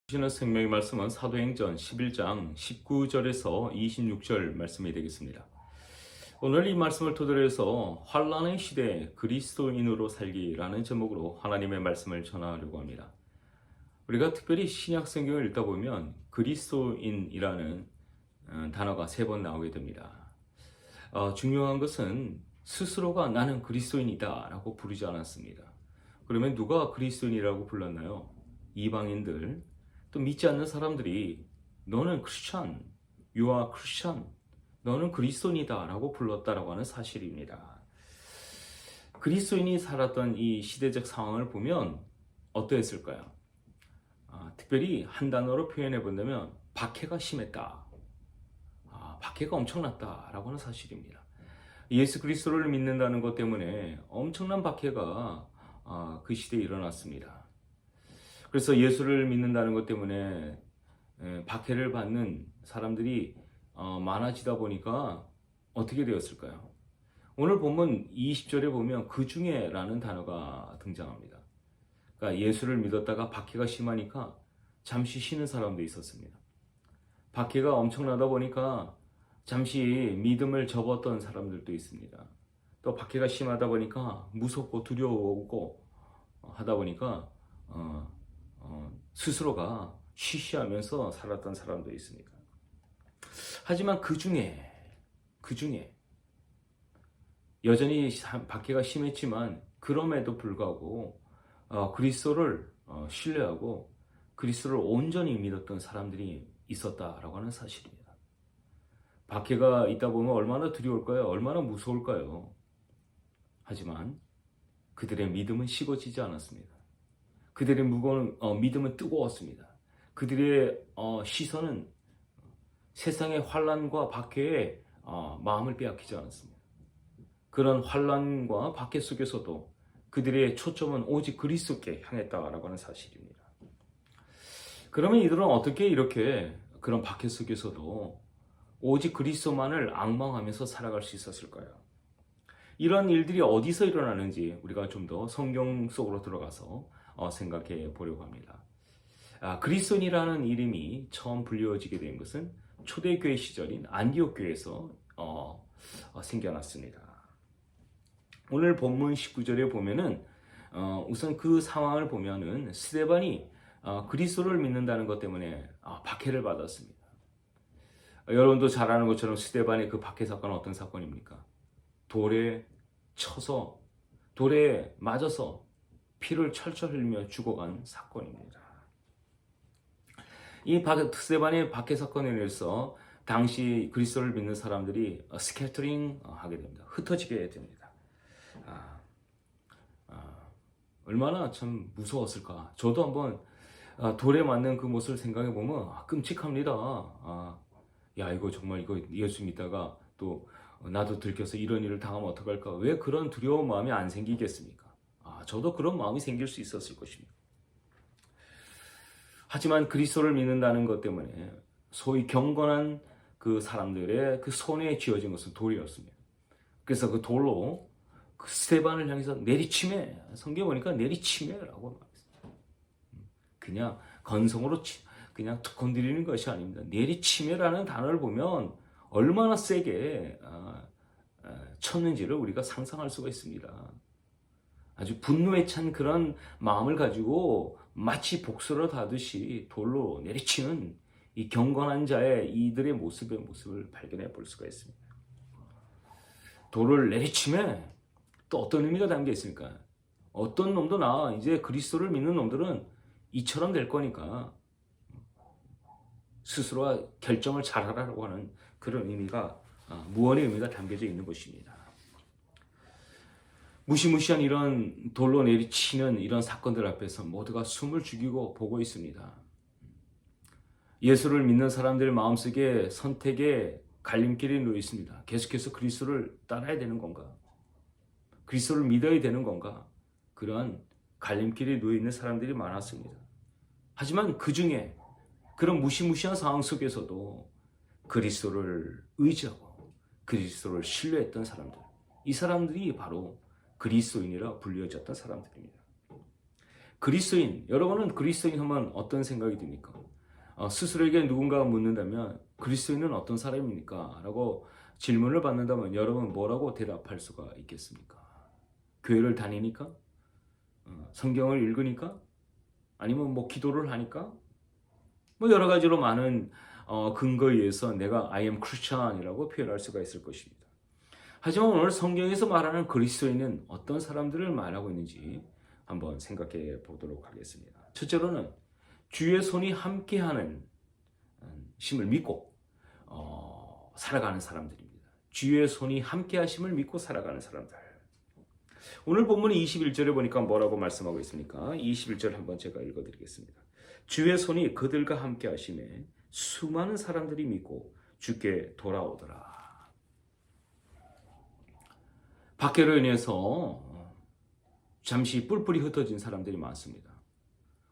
주시는 생명의 말씀은 사도행전 11장 19절에서 26절 말씀이 되겠습니다. 오늘 이 말씀을 토대로 해서 환난의 시대에 그리스도인으로 살기라는 제목으로 하나님의 말씀을 전하려고 합니다. 우리가 특별히 신약 성경을 읽다 보면 그리스도인이라는 단어가 3번 나오게 됩니다. 중요한 것은 스스로가 나는 그리스도인이다 라고 부르지 않았습니다. 그러면 누가 그리스도인이라고 불렀나요? 이방인들, 또 믿지 않는 사람들이 너는 크리스천, you are Christian, 너는 그리스도인이다 라고 불렀다라고 하는 사실입니다. 그리스도인이 살았던 이 시대적 상황을 보면 어떠했을까요? 특별히 한 단어로 표현해 본다면 박해가 심했다. 박해가 엄청났다 라고 하는 사실입니다. 예수 그리스도를 믿는다는 것 때문에 엄청난 박해가 그 시대에 일어났습니다. 그래서 예수를 믿는다는 것 때문에 박해를 받는 사람들이 많아지다 보니까 어떻게 되었을까요? 오늘 본문 20절에 보면 그 중에 라는 단어가 등장합니다. 그러니까 예수를 믿었다가 박해가 심하니까 잠시 쉬는 사람도 있었습니다. 박해가 엄청나다 보니까 잠시 믿음을 접었던 사람들도 있습니다. 또 박해가 심하다 보니까 무섭고 두려워오고 하다 보니까 스스로가 쉬쉬하면서 살았던 사람도 있습니다. 하지만 그 중에 여전히 박해가 심했지만 그럼에도 불구하고 그리스도를 신뢰하고 그리스도를 온전히 믿었던 사람들이 있었다라고 하는 사실입니다. 박해가 있다 보면 얼마나 두려울까요? 얼마나 무서울까요? 하지만 그들의 믿음은 식어지지 않았습니다. 그들의 무거운 믿음은 뜨거웠습니다. 그들의 시선은 세상의 환난과 박해에 마음을 빼앗기지 않았습니다. 그런 환난과 박해 속에서도 그들의 초점은 오직 그리스도께 향했다라고 하는 사실입니다. 그러면 이들은 어떻게 이렇게 그런 박해 속에서도 오직 그리스도만을 앙망하면서 살아갈 수 있었을까요? 이런 일들이 어디서 일어나는지 우리가 좀 더 성경 속으로 들어가서 생각해 보려고 합니다. 그리스도인이라는 이름이 처음 불려지게 된 것은 초대교회 시절인 안디옥 교회에서 생겨났습니다. 오늘 본문 19절에 보면은 우선 그 상황을 보면은 스데반이 그리스도를 믿는다는 것 때문에 박해를 받았습니다. 여러분도 잘 아는 것처럼 스데반의 그 박해 사건은 어떤 사건입니까? 돌에 쳐서 돌에 맞아서 피를 철철 흘리며 죽어간 사건입니다. 이 스데반의 박해 사건에 의해서 당시 그리스도를 믿는 사람들이 스캐터링 하게 됩니다. 흩어지게 됩니다. 얼마나 참 무서웠을까. 저도 한번 돌에 맞는 그 모습을 생각해 보면 끔찍합니다. 야, 이거 정말 이거 예수 믿다가 또 나도 들켜서 이런 일을 당하면 어떡할까? 왜 그런 두려운 마음이 안 생기겠습니까? 저도 그런 마음이 생길 수 있었을 것입니다. 하지만 그리스도를 믿는다는 것 때문에 소위 경건한 그 사람들의 그 손에 쥐어진 것은 돌이었습니다. 그래서 그 돌로 그 스데반을 향해서 내리치매, 성경에 보니까 내리치매라고 말했습니다. 그냥 건성으로 그냥 툭 건드리는 것이 아닙니다. 내리치매라는 단어를 보면 얼마나 세게 쳤는지를 우리가 상상할 수가 있습니다. 아주 분노에 찬 그런 마음을 가지고 마치 복수를 하듯이 돌로 내리치는 이 경건한 자의 이들의 모습을 발견해 볼 수가 있습니다. 돌을 내리치면 또 어떤 의미가 담겨 있습니까? 어떤 놈도 이제 그리스도를 믿는 놈들은 이처럼 될 거니까 스스로가 결정을 잘하라고 하는 그런 의미가 무언의 의미가 담겨져 있는 것입니다. 무시무시한 이런 돌로 내리치는 이런 사건들 앞에서 모두가 숨을 죽이고 보고 있습니다. 예수를 믿는 사람들 마음속에 선택의 갈림길이 놓여 있습니다. 계속해서 그리스도를 따라야 되는 건가? 그리스도를 믿어야 되는 건가? 그러한 갈림길이 놓여 있는 사람들이 많았습니다. 하지만 그 중에 그런 무시무시한 상황 속에서도 그리스도를 의지하고 그리스도를 신뢰했던 사람들, 이 사람들이 바로 그리스도인이라 불려졌던 사람들입니다. 그리스도인, 여러분은 그리스도인 하면 어떤 생각이 듭니까? 스스로에게 누군가가 묻는다면 그리스도인은 어떤 사람입니까? 라고 질문을 받는다면 여러분 뭐라고 대답할 수가 있겠습니까? 교회를 다니니까? 성경을 읽으니까? 아니면 뭐 기도를 하니까? 뭐 여러 가지로 많은 근거에 의해서 내가 I am Christian이라고 표현할 수가 있을 것입니다. 하지만 오늘 성경에서 말하는 그리스도인은 어떤 사람들을 말하고 있는지 한번 생각해 보도록 하겠습니다. 첫째로는 주의 손이 함께하는 심을 믿고 살아가는 사람들입니다. 주의 손이 함께하심을 믿고 살아가는 사람들. 오늘 본문 21절에 보니까 뭐라고 말씀하고 있습니까? 21절 한번 제가 읽어드리겠습니다. 주의 손이 그들과 함께하심에 수많은 사람들이 믿고 주께 돌아오더라. 박해로 인해서 잠시 뿔뿔이 흩어진 사람들이 많습니다.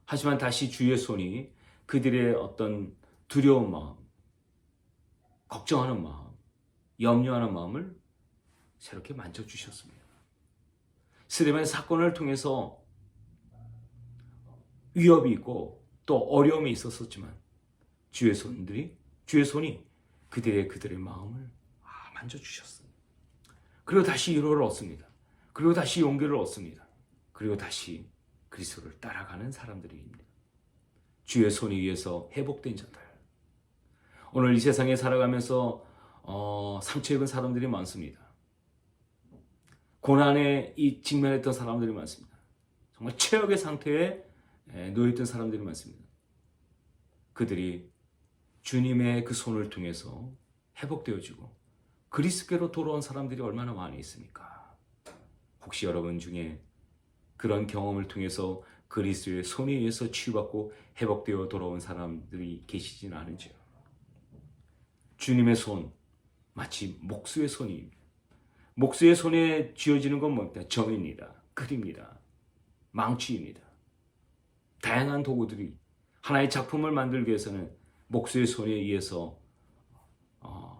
하지만 다시 주의 손이 그들의 어떤 두려운 마음, 걱정하는 마음, 염려하는 마음을 새롭게 만져주셨습니다. 스데반 사건을 통해서 위협이 있고 또 어려움이 있었지만 주의 손이 그들의 마음을 만져주셨습니다. 그리고 다시 위로를 얻습니다. 그리고 다시 용기를 얻습니다. 그리고 다시 그리스도를 따라가는 사람들입니다. 주의 손에 의해서 회복된 자들. 오늘 이 세상에 살아가면서 상처 입은 사람들이 많습니다. 고난에 직면했던 사람들이 많습니다. 정말 최악의 상태에 놓여있던 사람들이 많습니다. 그들이 주님의 그 손을 통해서 회복되어지고 그리스도께로 돌아온 사람들이 얼마나 많이 있습니까? 혹시 여러분 중에 그런 경험을 통해서 그리스도의 손에 의해서 치유받고 회복되어 돌아온 사람들이 계시지는 않은지요? 주님의 손, 마치 목수의 손입니다. 목수의 손에 쥐어지는 건 뭡니까? 점입니다. 칼입니다. 망치입니다. 다양한 도구들이 하나의 작품을 만들기 위해서는 목수의 손에 의해서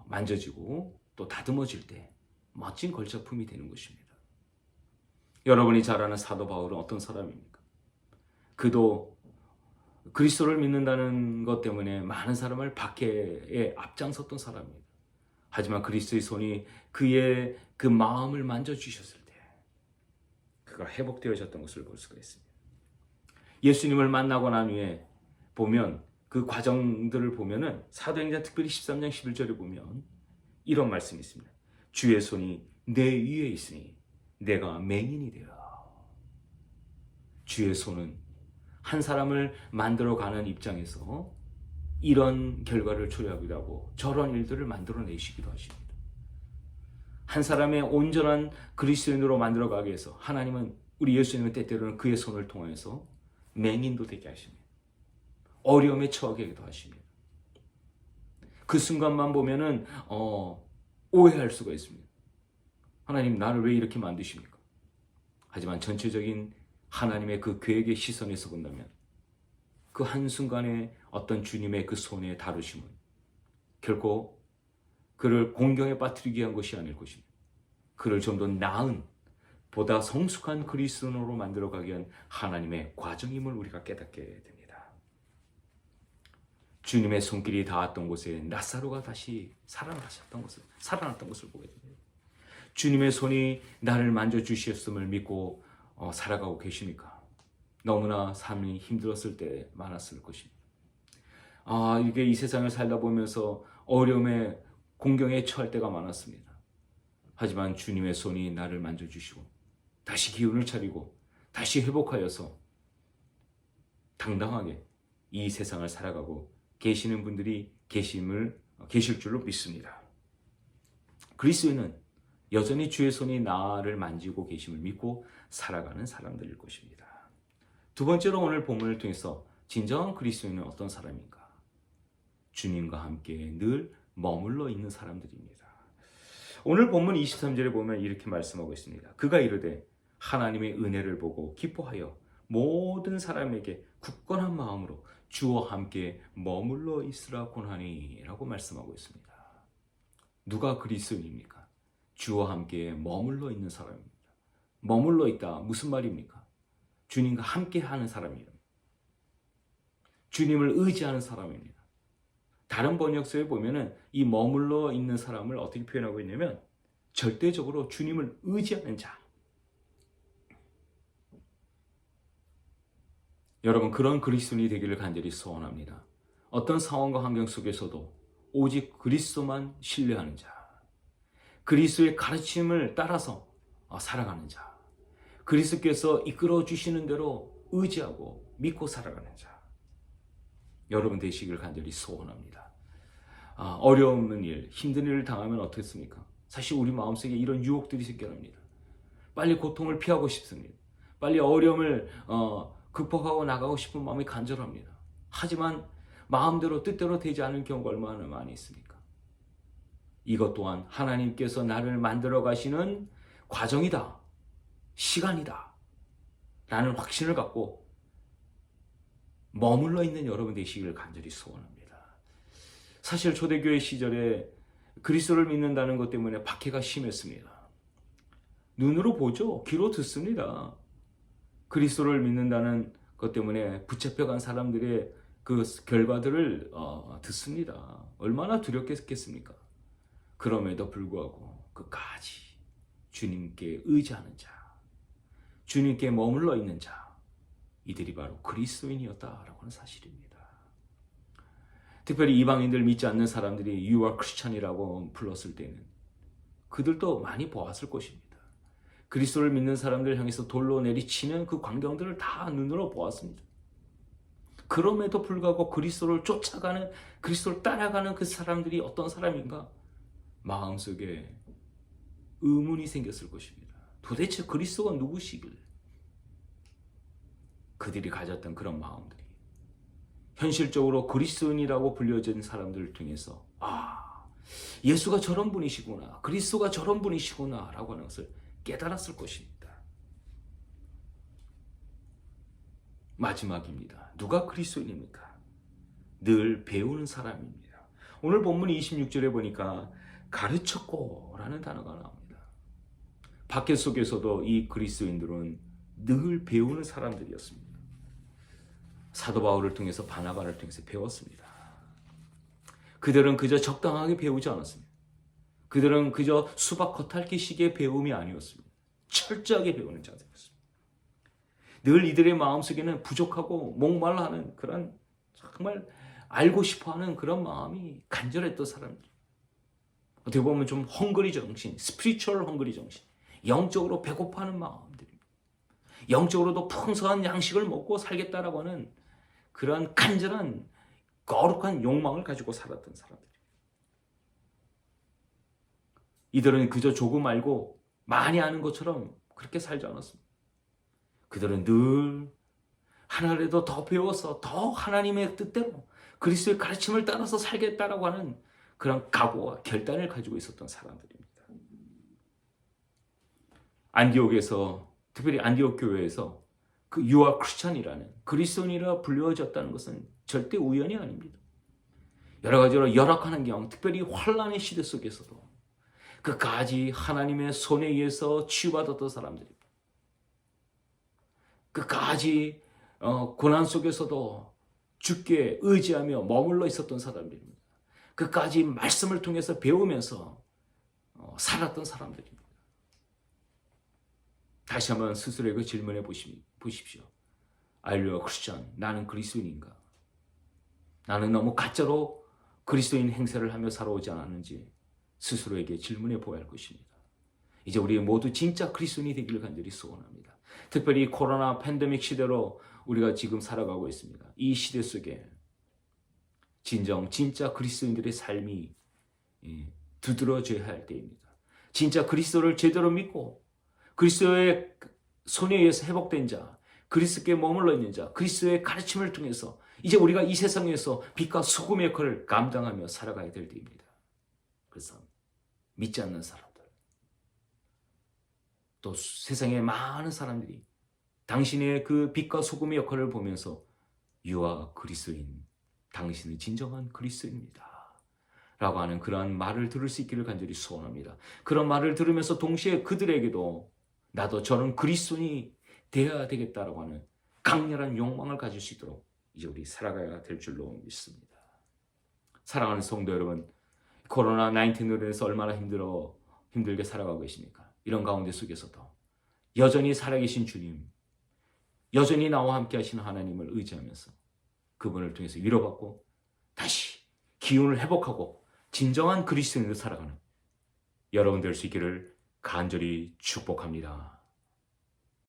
만져지고 또 다듬어질 때 멋진 걸작품이 되는 것입니다. 여러분이 잘 아는 사도 바울은 어떤 사람입니까? 그도 그리스도를 믿는다는 것 때문에 많은 사람을 박해에 앞장섰던 사람입니다. 하지만 그리스도의 손이 그의 그 마음을 만져주셨을 때 그가 회복되어졌던 것을 볼 수가 있습니다. 예수님을 만나고 난 후에 보면 그 과정들을 보면은 사도행전 특별히 13장 11절에 보면 이런 말씀이 있습니다. 주의 손이 내 위에 있으니 내가 맹인이 되어. 주의 손은 한 사람을 만들어가는 입장에서 이런 결과를 초래하기도 하고 저런 일들을 만들어내시기도 하십니다. 한 사람의 온전한 그리스도인으로 만들어가기 위해서 하나님은 우리 예수님은 때때로는 그의 손을 통해서 맹인도 되게 하십니다. 어려움에 처하게 하기도 하십니다. 그 순간만 보면은 오해할 수가 있습니다. 하나님 나를 왜 이렇게 만드십니까? 하지만 전체적인 하나님의 그 계획의 시선에서 본다면 그 한순간에 어떤 주님의 그 손에 다루심은 결코 그를 공경에 빠뜨리게 한 것이 아닐 것입니다. 그를 좀 더 나은 보다 성숙한 그리스도인으로 만들어가기 위한 하나님의 과정임을 우리가 깨닫게 됩니다. 주님의 손길이 닿았던 곳에 나사로가 다시 살아났던 것을 보게 됩니다. 주님의 손이 나를 만져주셨음을 믿고 살아가고 계십니까? 너무나 삶이 힘들었을 때 많았을 것입니다. 이게 이 세상을 살다 보면서 어려움에 공경에 처할 때가 많았습니다. 하지만 주님의 손이 나를 만져주시고 다시 기운을 차리고 다시 회복하여서 당당하게 이 세상을 살아가고 계시는 분들이 계실 줄로 믿습니다. 그리스도인은 여전히 주의 손이 나를 만지고 계심을 믿고 살아가는 사람들일 것입니다. 두 번째로 오늘 본문을 통해서 진정한 그리스도인은 어떤 사람인가? 주님과 함께 늘 머물러 있는 사람들입니다. 오늘 본문 23절에 보면 이렇게 말씀하고 있습니다. 그가 이르되 하나님의 은혜를 보고 기뻐하여 모든 사람에게 굳건한 마음으로 주와 함께 머물러 있으라 권하니 라고 말씀하고 있습니다. 누가 그리스도인입니까? 주와 함께 머물러 있는 사람입니다. 머물러 있다 무슨 말입니까? 주님과 함께하는 사람이에요. 주님을 의지하는 사람입니다. 다른 번역서에 보면은 이 머물러 있는 사람을 어떻게 표현하고 있냐면 절대적으로 주님을 의지하는 자. 여러분, 그런 그리스도인이 되기를 간절히 소원합니다. 어떤 상황과 환경 속에서도 오직 그리스도만 신뢰하는 자. 그리스도의 가르침을 따라서 살아가는 자. 그리스도께서 이끌어 주시는 대로 의지하고 믿고 살아가는 자. 여러분 되시길 간절히 소원합니다. 어려운 일, 힘든 일을 당하면 어떻겠습니까? 사실 우리 마음속에 이런 유혹들이 생겨납니다. 빨리 고통을 피하고 싶습니다. 빨리 어려움을 극복하고 나가고 싶은 마음이 간절합니다. 하지만 마음대로 뜻대로 되지 않은 경우가 얼마나 많이 있습니까? 이것 또한 하나님께서 나를 만들어 가시는 과정이다. 시간이다. 라는 확신을 갖고 머물러 있는 여러분 되시기를 간절히 소원합니다. 사실 초대교회 시절에 그리스도를 믿는다는 것 때문에 박해가 심했습니다. 눈으로 보죠. 귀로 듣습니다. 그리스도를 믿는다는 것 때문에 붙잡혀간 사람들의 그 결과들을 듣습니다. 얼마나 두렵겠습니까? 그럼에도 불구하고 끝까지 주님께 의지하는 자, 주님께 머물러 있는 자, 이들이 바로 그리스도인이었다라고 하는 사실입니다. 특별히 이방인들 믿지 않는 사람들이 You are Christian이라고 불렀을 때는 그들도 많이 보았을 것입니다. 그리스도를 믿는 사람들 향해서 돌로 내리치는 그 광경들을 다 눈으로 보았습니다. 그럼에도 불구하고 그리스도를 쫓아가는, 그리스도를 따라가는 그 사람들이 어떤 사람인가? 마음속에 의문이 생겼을 것입니다. 도대체 그리스도가 누구시길래? 그들이 가졌던 그런 마음들이 현실적으로 그리스도인이라고 불려진 사람들을 통해서 예수가 저런 분이시구나, 그리스도가 저런 분이시구나 라고 하는 것을 깨달았을 것입니다. 마지막입니다. 누가 그리스도인입니까? 늘 배우는 사람입니다. 오늘 본문 26절에 보니까 가르쳤고 라는 단어가 나옵니다. 박해 속에서도 이 그리스도인들은 늘 배우는 사람들이었습니다. 사도 바울을 통해서 바나바를 통해서 배웠습니다. 그들은 그저 적당하게 배우지 않았습니다. 그들은 그저 수박 겉핥기식의 배움이 아니었습니다. 철저하게 배우는 자들이었습니다. 늘 이들의 마음속에는 부족하고 목말라하는 그런 정말 알고 싶어하는 그런 마음이 간절했던 사람들. 어떻게 보면 좀 헝그리 정신, 스피리추얼 헝그리 정신, 영적으로 배고파하는 마음들입니다. 영적으로도 풍성한 양식을 먹고 살겠다라고 하는 그런 간절한 거룩한 욕망을 가지고 살았던 사람들. 이들은 그저 조금 알고 많이 아는 것처럼 그렇게 살지 않았습니다. 그들은 늘 하나라도 더 배워서 더 하나님의 뜻대로 그리스도의 가르침을 따라서 살겠다라고 하는 그런 각오와 결단을 가지고 있었던 사람들입니다. 안디옥에서, 특별히 안디옥 교회에서 그 You are Christian이라는 그리스도인이라 불려졌다는 것은 절대 우연이 아닙니다. 여러 가지로 열악한 환경, 특별히 환란의 시대 속에서도 끝까지 하나님의 손에 의해서 치유받았던 사람들입니다. 끝까지 고난 속에서도 주께 의지하며 머물러 있었던 사람들입니다. 끝까지 말씀을 통해서 배우면서 살았던 사람들입니다. 다시 한번 스스로에게 질문해 보십시오. Are you a Christian? 나는 그리스도인인가? 나는 너무 가짜로 그리스도인 행세를 하며 살아오지 않았는지 스스로에게 질문해 보아야 할 것입니다. 이제 우리 모두 진짜 그리스도인이 되기를 간절히 소원합니다. 특별히 코로나 팬데믹 시대로 우리가 지금 살아가고 있습니다. 이 시대 속에 진짜 그리스도인들의 삶이 두드러져야 할 때입니다. 진짜 그리스도를 제대로 믿고 그리스도의 손에 의해서 회복된 자, 그리스도께 머물러 있는 자, 그리스도의 가르침을 통해서 이제 우리가 이 세상에서 빛과 소금의 역할을 감당하며 살아가야 될 때입니다. 그래서 믿지 않는 사람들, 또 세상의 많은 사람들이 당신의 그 빛과 소금의 역할을 보면서 유아 그리스도인, 당신은 진정한 그리스도인입니다 라고 하는 그러한 말을 들을 수 있기를 간절히 소원합니다. 그런 말을 들으면서 동시에 그들에게도 나도 저는 그리스도인이 되어야 되겠다라고 하는 강렬한 욕망을 가질 수 있도록 이제 우리 살아가야 될 줄로 믿습니다. 사랑하는 성도 여러분, 코로나 19으로 인해서 얼마나 힘들게 살아가고 계십니까? 이런 가운데 속에서도 여전히 살아계신 주님, 여전히 나와 함께 하시는 하나님을 의지하면서 그분을 통해서 위로받고 다시 기운을 회복하고 진정한 그리스도인으로 살아가는 여러분 될 수 있기를 간절히 축복합니다.